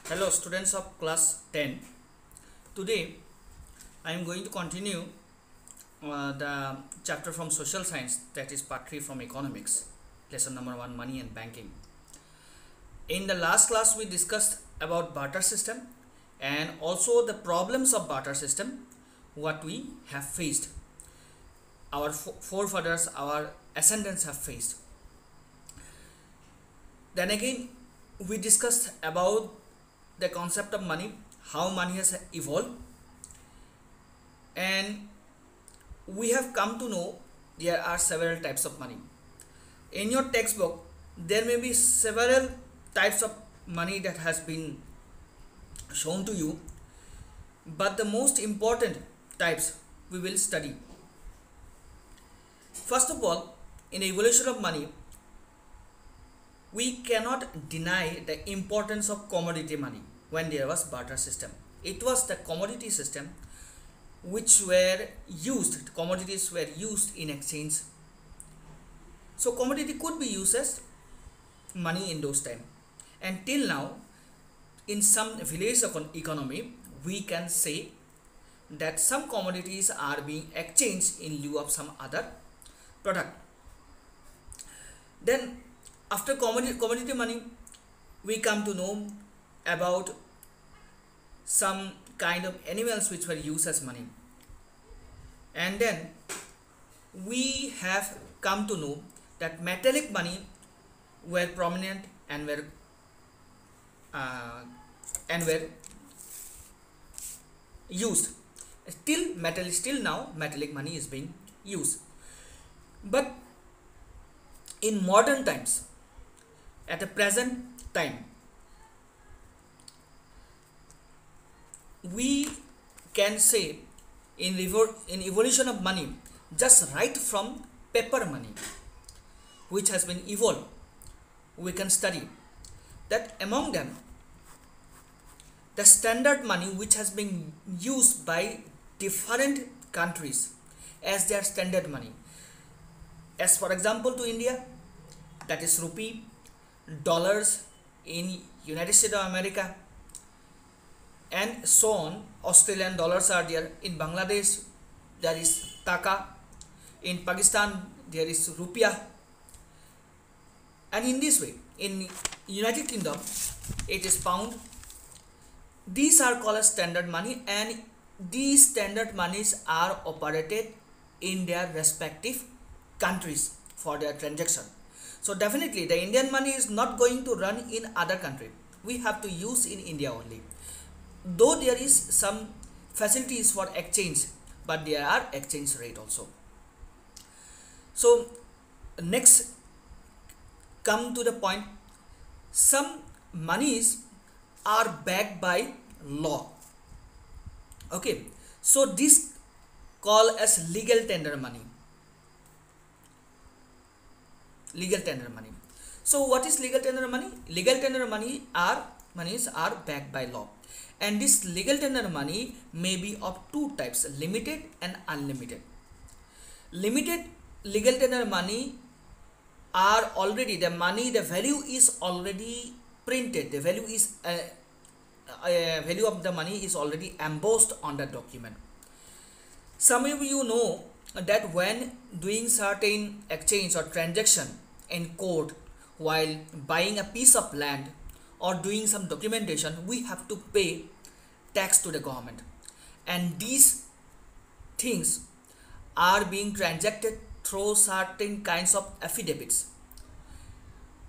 Hello students of class 10. Today I am going to continue the chapter from social science, that is part 3 from economics, lesson number 1, money and banking. In the last class we discussed about barter system and also the problems of barter system, what we have faced, our forefathers, our ascendants have faced. Then again we discussed about the concept of money, how money has evolved, and we have come to know there are several types of money. In your textbook there may be several types of money that has been shown to you, but the most important types we will study. First of all, in the evolution of money, we cannot deny the importance of commodity money. When there was barter system, it was the commodity system which were used, commodities were used in exchange. So commodity could be used as money in those time, and till now in some village economy we can say that some commodities are being exchanged in lieu of some other product. Then after commodity money, we come to know about some kind of animals which were used as money, and then we have come to know that metallic money were prominent and were used. Still now metallic money is being used, but in modern times, at the present time, we can say in evolution of money, just right from paper money which has been evolved, we can study that among them the standard money which has been used by different countries as their standard money, as for example to India, that is rupee, dollars in United States of America, and so on. Australian dollars are there. In Bangladesh there is taka, in Pakistan there is rupiah, and in this way in United Kingdom it is pound. These are called as standard money, and these standard monies are operated in their respective countries for their transaction. So definitely the Indian money is not going to run in other country. We have to use in India only. Though there is some facilities for exchange, but there are exchange rate also. So next come to the point, some monies are backed by law. Okay, so this called as legal tender money. Legal tender money. So what is legal tender money? Legal tender money monies are backed by law, and this legal tender money may be of two types, limited and unlimited. Limited legal tender money are already, the money, the value is already printed, the value is value of the money is already embossed on the document. Some of you know that when doing certain exchange or transaction in court, while buying a piece of land or doing some documentation, we have to pay tax to the government, and these things are being transacted through certain kinds of affidavits,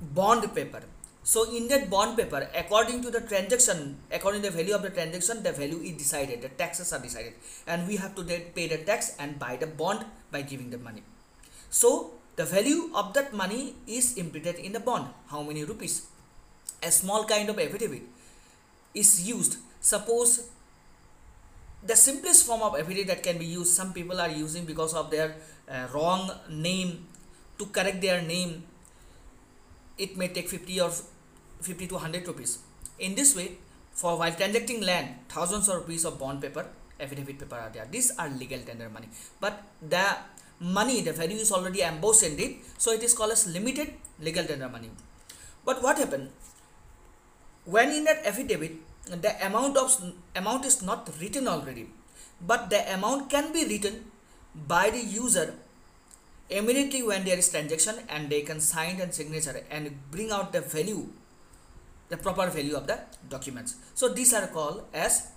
bond paper. So in that bond paper, according to the transaction, according to the value of the transaction, the value is decided, the taxes are decided, and we have to then pay the tax and buy the bond by giving the money. So the value of that money is imprinted in the bond. How many rupees? A small kind of affidavit is used. Suppose the simplest form of affidavit that can be used, some people are using because of their wrong name, to correct their name, it may take 50 to 100 rupees. In this way, for while transacting land, thousands of rupees of bond paper, affidavit paper are there. These are legal tender money, but the money, the value is already embossed in it, so it is called as limited legal tender money. But what happened? when in that affidavit the amount is not written already, but the amount can be written by the user immediately when there is transaction, and they can sign and signature and bring out the value, the proper value of the documents. So these are called as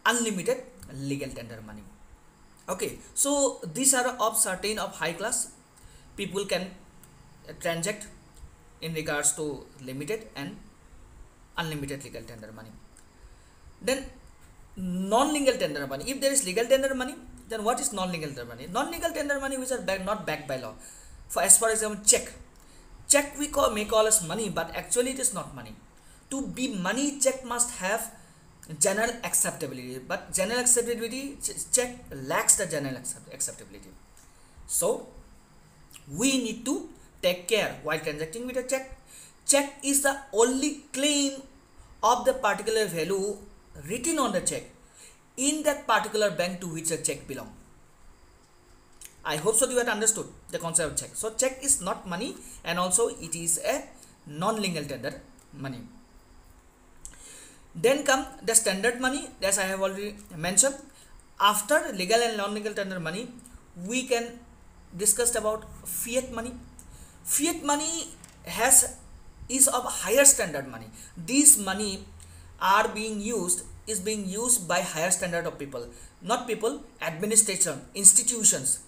unlimited legal tender money. Okay, so these are of certain of high class people can transact in regards to limited and unlimited legal tender money. Then non-legal tender money. If there is legal tender money, then what is non-legal tender money? Non-legal tender money which are not backed by law. For example, check we may call as money, but actually it is not money. To be money, check must have general acceptability, but general acceptability, check lacks the general acceptability. So we need to take care while transacting with a check. Check is the only claim of the particular value written on the check in that particular bank to which a check belongs. I hope so you have understood the concept of check. So check is not money, and also it is a non-legal tender money. Then come the standard money, as I have already mentioned. After legal and non-legal tender money, we can discuss about fiat money. Fiat money is of higher standard money. These money is being used by higher standard of people, not people, administration, institutions.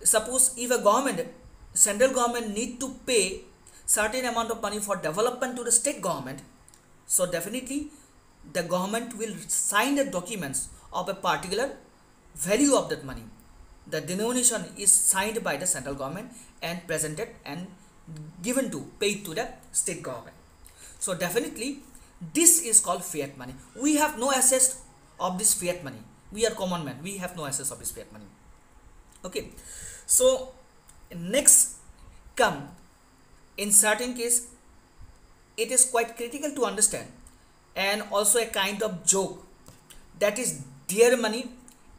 Suppose if a central government need to pay certain amount of money for development to the state government, so definitely the government will sign the documents of a particular value of that money. The denomination is signed by the central government and presented and paid to the state government. So definitely this is called fiat money. We have no access of this fiat money. We are common man. We have no access of this fiat money. Okay. So next come, in certain case it is quite critical to understand, and also a kind of joke, that is dear money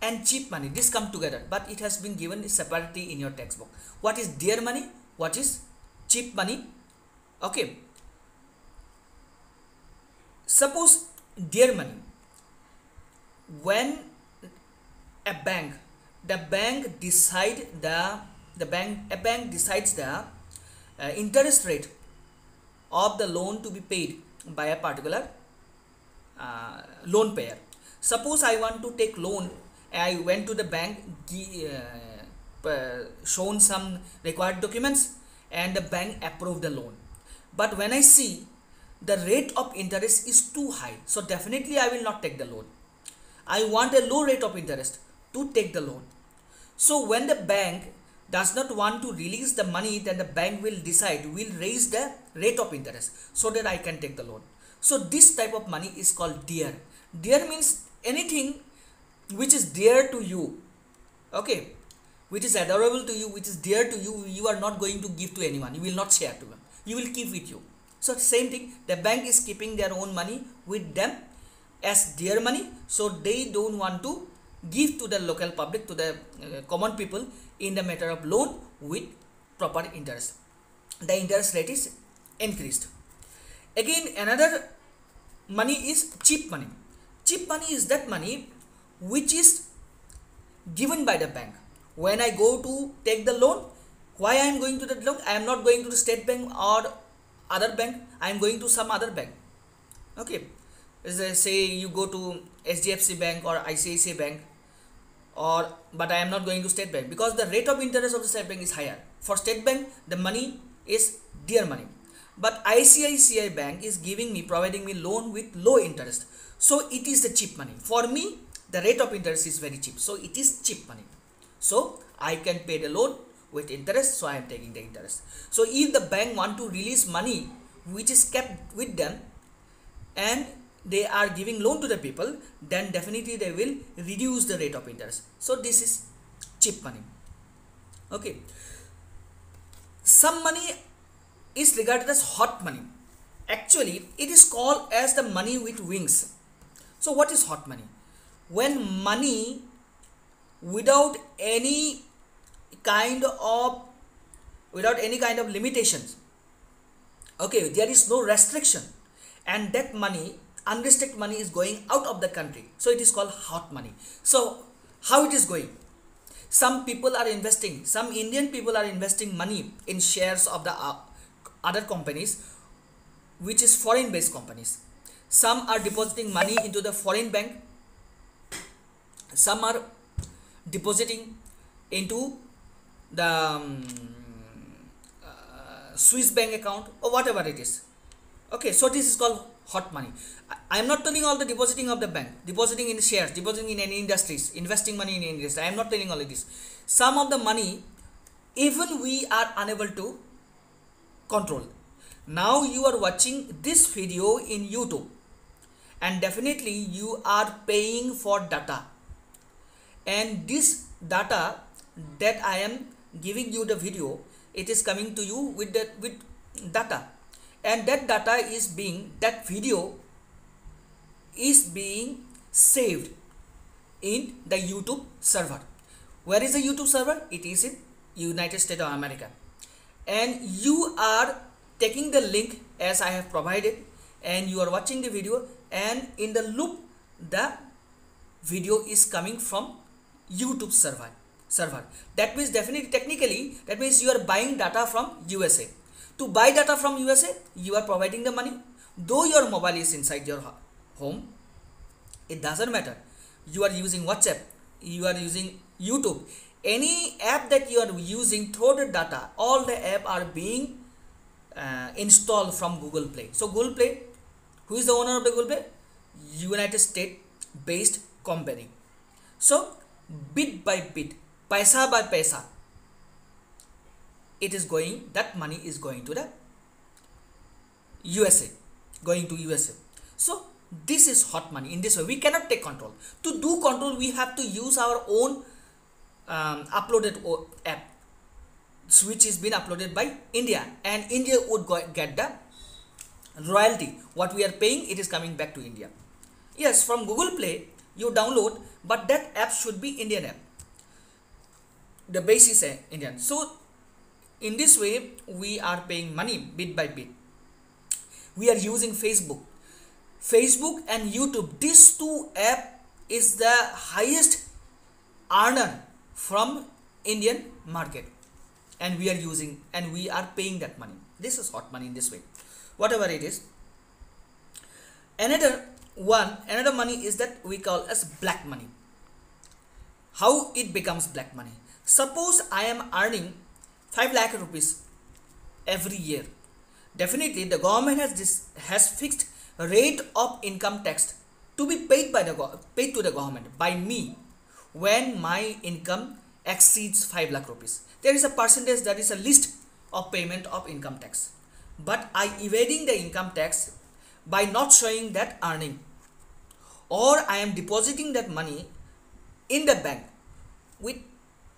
and cheap money. This come together, but it has been given separately in your textbook. What is dear money? What is cheap money? Okay. Suppose dear money, when a bank decides the interest rate of the loan to be paid by a particular loan payer. Suppose I want to take loan, I went to the bank, shown some required documents, and the bank approved the loan. But when I see the rate of interest is too high, so definitely I will not take the loan. I want a low rate of interest to take the loan. So when the bank does not want to release the money, then the bank will raise the rate of interest so that I can take the loan. So this type of money is called dear. Dear means anything which is dear to you, okay, which is adorable to you, which is dear to you, you are not going to give to anyone. You will not share to them. You will keep with you. So same thing, the bank is keeping their own money with them as dear money. So they don't want to give to the local public, to the common people in the matter of loan with proper interest. The interest rate is increased. Again, another money is cheap money. Cheap money is that money which is given by the bank. When I go to take the loan, why I am going to that loan? I am not going to the state bank or other bank. I am going to some other bank. Okay, as I say, you go to HDFC Bank or ICICI Bank, but I am not going to State Bank because the rate of interest of the State Bank is higher. For State Bank, the money is dear money, but ICICI Bank is providing me loan with low interest, so it is the cheap money. For me, the rate of interest is very cheap, so it is cheap money. So I can pay the loan with interest, so I am taking the interest. So if the bank want to release money which is kept with them and they are giving loan to the people, then definitely they will reduce the rate of interest. So this is cheap money. Okay. Some money is regarded as hot money. Actually, it is called as the money with wings. So what is hot money? When money without any kind of limitations, okay, there is no restriction, and that money, unrestricted money, is going out of the country. So it is called hot money. So how it is going? Some people are investing, some Indian people are investing money in shares of the other companies, which is foreign based companies. Some are depositing money into the foreign bank, some are depositing into the Swiss bank account or whatever it is. Okay, so this is called hot money. I am not telling all the depositing of the bank, depositing in shares, depositing in any industries, investing money in any industry. I am not telling all of this. Some of the money even we are unable to control. Now you are watching this video in YouTube, and definitely you are paying for data, and this data that I am giving you the video, it is coming to you with data, and that data is being, that video is being saved in the YouTube server. Where is the YouTube server? It is in United States of America, and you are taking the link as I have provided, and you are watching the video, and in the loop the video is coming from YouTube server. That means definitely, technically, that means you are buying data from USA. To buy data from USA, you are providing the money. Though your mobile is inside your home, it doesn't matter. You are using WhatsApp, you are using YouTube, any app that you are using through the data, all the app are being installed from Google Play. So Google Play, who is the owner of the Google Play? United States based company. So bit by bit, paisa by paisa, it is going, that money is going to the USA, So this is hot money. In this way we cannot take control. To do control, we have to use our own uploaded app, which is been uploaded by India, and India would get the royalty. What we are paying, it is coming back to India. Yes, from Google Play you download, but that app should be Indian app. The base is Indian. So in this way we are paying money bit by bit. We are using Facebook and YouTube. These two app is the highest earner from Indian market, and we are using, and we are paying that money. This is hot money in this way. Whatever it is. Another money is that we call as black money. How it becomes black money? Suppose I am earning 5 lakh rupees every year. Definitely the government has fixed rate of income tax to be paid to the government by me when my income exceeds 5 lakh rupees. There is a percentage, that is a list of payment of income tax, but I evading the income tax by not showing that earning, or I am depositing that money in the bank with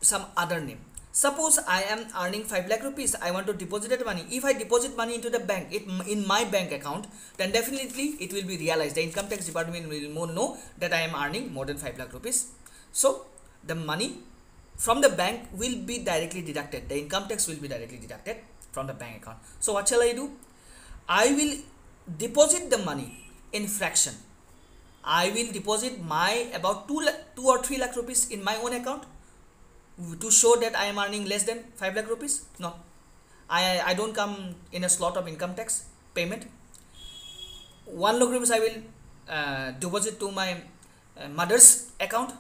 some other name. Suppose I am earning 5 lakh rupees, I want to deposit that money. If I deposit money into the bank, in my bank account, then definitely it will be realized. The income tax department will know that I am earning more than 5 lakh rupees. So the money from the bank will be directly deducted. The income tax will be directly deducted from the bank account. So what shall I do? I will deposit the money in fraction. I will deposit my about 2 or 3 lakh rupees in my own account to show that I am earning less than 5 lakh rupees. No, I don't come in a slot of income tax payment. 1 lakh rupees I will deposit to my mother's account.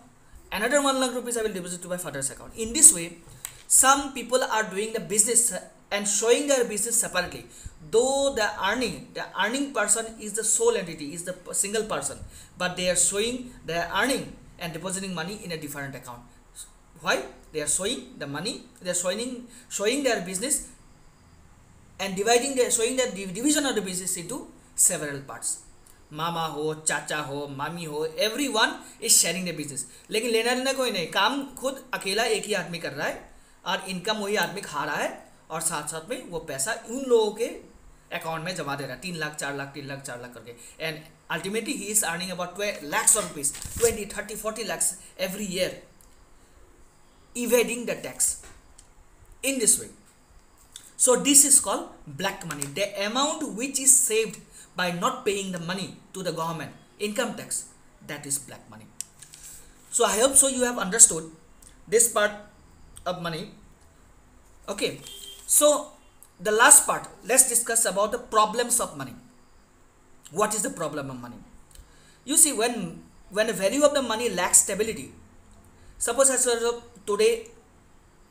Another 1 lakh rupees I will deposit to my father's account. In this way, some people are doing the business and showing their business separately. Though the earning person is the sole entity, is the single person, but they are showing their earning and depositing money in a different account. Why? They are showing the money, they are showing their business and showing the division of the business into several parts. मामा हो, चाचा हो, मामी हो, everyone is sharing the business. लेकिन लेना देना कोई नहीं, काम खुद अकेला एक ही आदमी कर रहा है और इनकम वही आदमी खा रहा है, और साथ साथ में वो पैसा उन लोगों के अकाउंट में जमा दे रहा है, 3 लाख 4 लाख 3 लाख 4 लाख करके, and ultimately he is earning about 12 lakhs of rupees, 20, 30, 40 lakhs every year, evading the tax in this way. So this is called black money. The amount which is saved by not paying the money to the government, income tax, that is black money. So I hope so you have understood this part of money. Okay, so the last part, let's discuss about the problems of money. What is the problem of money? You see, when the value of the money lacks stability, suppose as today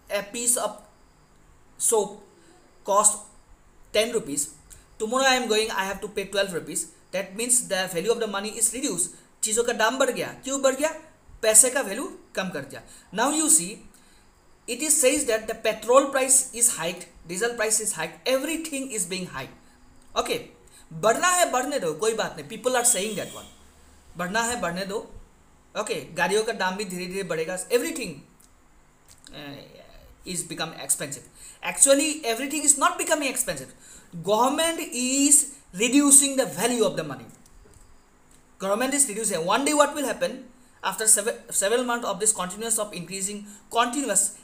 a piece of soap cost 10 rupees, tomorrow I have to pay 12 rupees, that means the value of the money is reduced. चीज़ों का दाम बढ़ गया, क्यों बढ़ गया? पैसे का वैल्यू कम कर दिया. Now you see, it is says that the petrol price is hiked, diesel price is hiked, everything is being hiked. Okay, बढ़ना है बढ़ने दो, कोई बात नहीं. People are saying that one. बढ़ना है बढ़ने दो. Okay, गाड़ियों का दाम भी धीरे धीरे बढ़ेगा. Everything is become expensive. Actually, everything is not becoming expensive. Government is reducing the value of the money. Government is reducing. One day what will happen? After several months of this continuous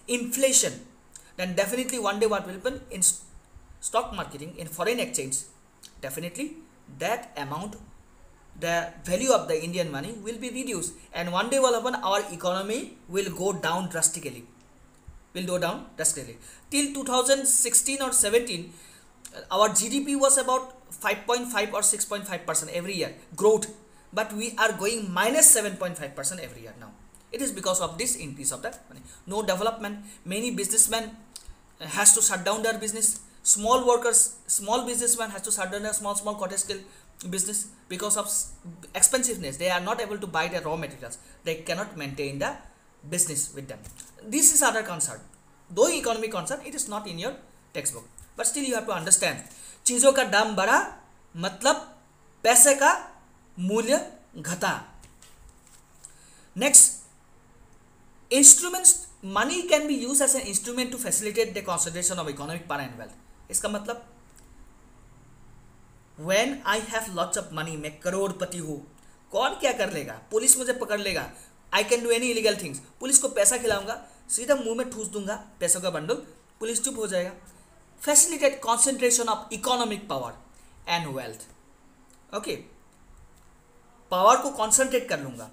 inflation, then definitely one day what will happen in stock marketing, in foreign exchange, definitely that amount, the value of the Indian money will be reduced, and one day what will happen, our economy will go down drastically. Till 2016 or 17, our GDP was about 5.5 or 6.5% every year growth, but we are going minus 7.5% every year now. It is because of this increase of the money. No development. Many businessmen has to shut down their business. Small workers, small businessmen has to shut down their small cottage scale business because of expensiveness. They are not able to buy the raw materials. They cannot maintain the business with them. This is other concern. Though economic concern, it is not in your textbook. But still you have to understand. चीज़ों का दाम बढ़ा मतलब पैसे का मूल्य घटा. Next, instruments. Money can be used as an instrument to facilitate the concentration of economic power and wealth. इसका मतलब when I have lots of money, मैं करोड़पति हूँ, कौन क्या कर लेगा? पुलिस मुझे पकड़ लेगा. I can do any illegal things. Police को पैसा खिलाऊंगा, सीधा मुंह में ठूस दूंगा पैसों का बंडल, पुलिस चुप हो जाएगा. Facilitate concentration of economic power and wealth. Okay, power को concentrate कर लूंगा.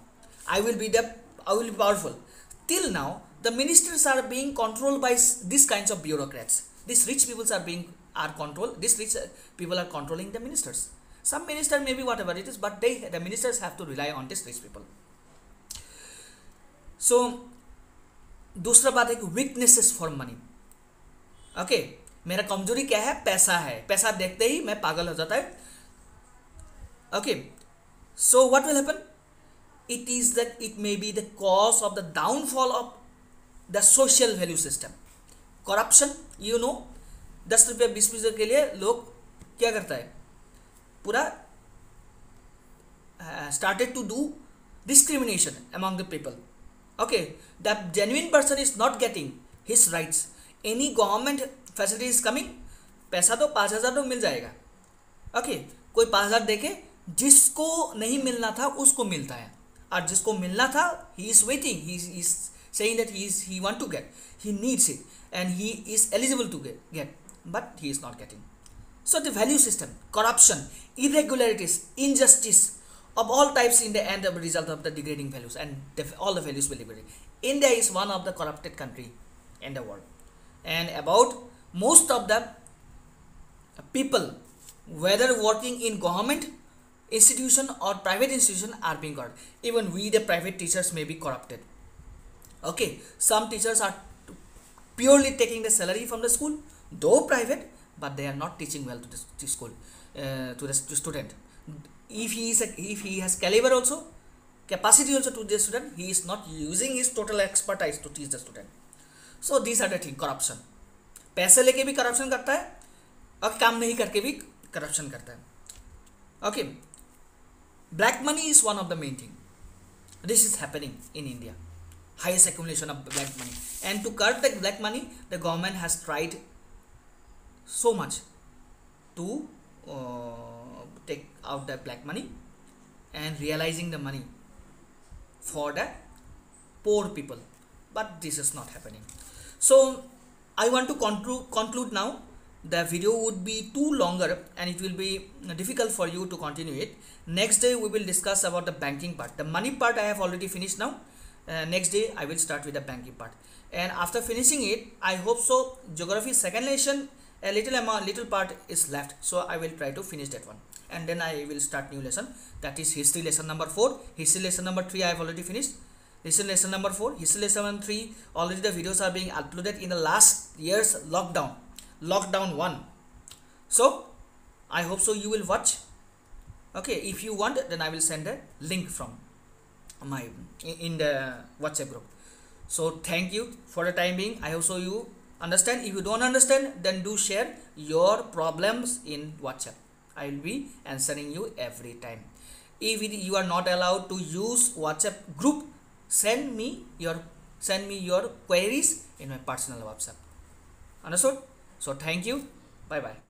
I will be powerful. Till now, the ministers are being controlled by these kinds of bureaucrats. These rich people are controlled. These rich people are controlling the ministers. Some minister maybe whatever it is, but the ministers have to rely on these rich people. So, दूसरा बात है कि weaknesses for money. Okay, मेरा कमजोरी क्या है? पैसा है. पैसा देखते ही मैं पागल हो जाता है. Okay, so what will happen? It may be the cause of the downfall of the social value system. Corruption, you know, 10 रुपये 20 पैसे के लिए लोग क्या करता है? पूरा started to do discrimination among the people. Okay, the genuine person is not getting his rights. Any government facility is coming, पैसा तो 5,000 तो मिल जाएगा. Okay, कोई 5,000 देके जिसको नहीं मिलना था उसको मिलता है, और जिसको मिलना था he is waiting, he is saying that he want to get, he needs it and he is eligible to get, but he is not getting. So the value system, corruption, irregularities, injustice of all types in the end of the result of the degrading values, and all the values will be degraded. India is one of the corrupted country in the world, and about most of the people, whether working in government institution or private institution, are being corrupt. Even we the private teachers may be corrupted. Okay, some teachers are purely taking the salary from the school, though private, but they are not teaching well to the school, to the student. If he has caliber also, capacity also to the student, he is not using his total expertise to teach the student. So these are the things. Corruption, पैसे लेके भी corruption करता है और काम नहीं करके भी corruption करता है. Okay, black money is one of the main thing. This is happening in India. Highest accumulation of black money, and to curb the black money, the government has tried so much to take out the black money and realizing the money for the poor people, but this is not happening. So I want to conclude now the video would be too longer and it will be difficult for you to continue it. Next day we will discuss about the banking part. The money part I have already finished now. Next day I will start with the banking part, and after finishing it, I hope so geography second lesson a little part is left, so I will try to finish that one, and then I will start new lesson, that is history lesson number 4. History lesson number 3 I have already finished. Lesson number 4, history lesson number 3, already the videos are being uploaded in the last year's lockdown 1. So I hope so you will watch. Okay, if you want, then I will send a link from my in the WhatsApp group. So thank you for the time being. I hope so you understand. If you don't understand, then do share your problems in WhatsApp. I will be answering you every time. If you are not allowed to use WhatsApp group, send me your queries in my personal WhatsApp. Understood? So thank you. Bye bye.